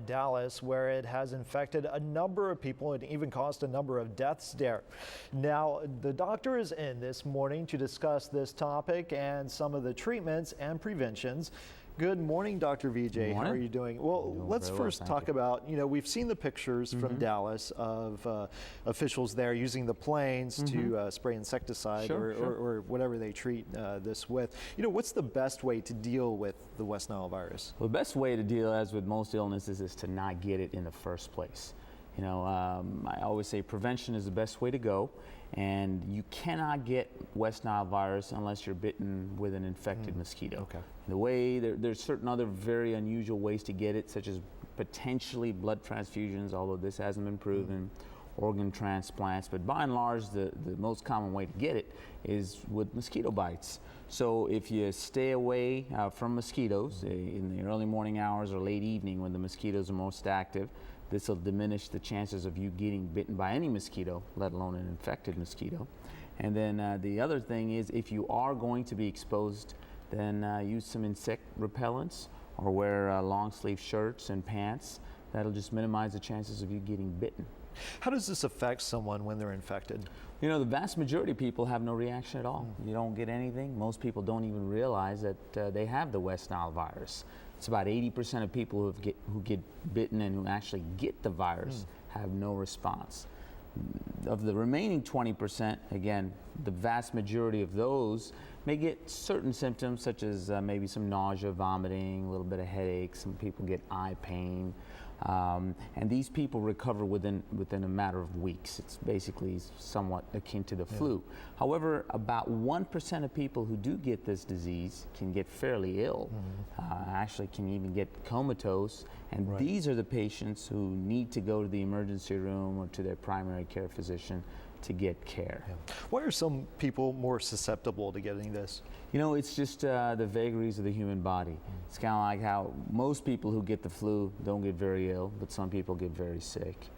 Dallas, where it has infected a number of people and even caused a number of deaths there. Now, the doctor is in this morning to discuss this topic and some of the treatments and preventions. Good morning, Dr. VJ. How are you doing? Well, let's first talk about, we've seen the pictures from Dallas of officials there using the planes to spray insecticide or whatever they treat this with. What's the best way to deal with the West Nile virus? Well, the best way to deal, as with most illnesses, is to not get it in the first place. I always say prevention is the best way to go, and you cannot get West Nile virus unless you're bitten with an infected mosquito. Okay. The way there's certain other very unusual ways to get it, such as potentially blood transfusions, although this hasn't been proven, organ transplants, but by and large the most common way to get it is with mosquito bites. So if you stay away from mosquitoes in the early morning hours or late evening when the mosquitoes are most active, this will diminish the chances of you getting bitten by any mosquito, let alone an infected mosquito. And then the other thing is, if you are going to be exposed, then use some insect repellents or wear long sleeve shirts and pants. That'll just minimize the chances of you getting bitten. How does this affect someone when they're infected? The vast majority of people have no reaction at all. You don't get anything. Most people don't even realize that they have the West Nile virus. It's about 80% of people who get bitten and who actually get the virus have no response. Of the remaining 20%, again, the vast majority of those may get certain symptoms such as maybe some nausea, vomiting, a little bit of headache. Some people get eye pain. And these people recover within a matter of weeks. It's basically somewhat akin to the flu. However, about 1% of people who do get this disease can get fairly ill, actually can even get comatose, and these are the patients who need to go to the emergency room or to their primary care physician to get care. Why are some people more susceptible to getting this? It's just the vagaries of the human body. It's kind of like how most people who get the flu don't get very ill, but some people get very sick.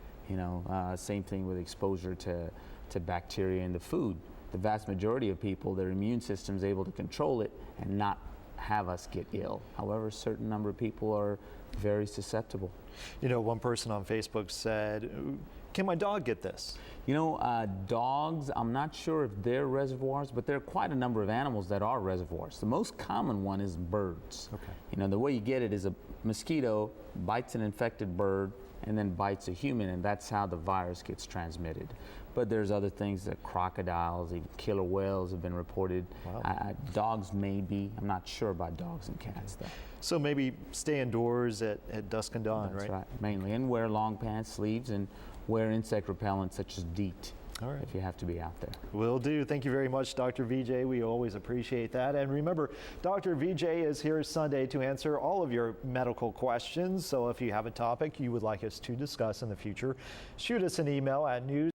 Same thing with exposure to bacteria in the food. The vast majority of people, their immune system is able to control it and not have us get ill. However, a certain number of people are very susceptible. One person on Facebook said, "Can my dog get this?" Dogs, I'm not sure if they're reservoirs, but there are quite a number of animals that are reservoirs. The most common one is birds. Okay. The way you get it is a mosquito bites an infected bird and then bites a human, and that's how the virus gets transmitted. But there's other things, that crocodiles, even killer whales have been reported. Wow. Dogs maybe. I'm not sure about dogs and cats though. So maybe stay indoors at dusk and dawn, That's right? right, mainly. And wear long pants, sleeves, and wear insect repellent such as DEET. All right. If you have to be out there. Will do. Thank you very much, Dr. VJ. We always appreciate that. And remember, Dr. VJ is here Sunday to answer all of your medical questions. So if you have a topic you would like us to discuss in the future, shoot us an email at news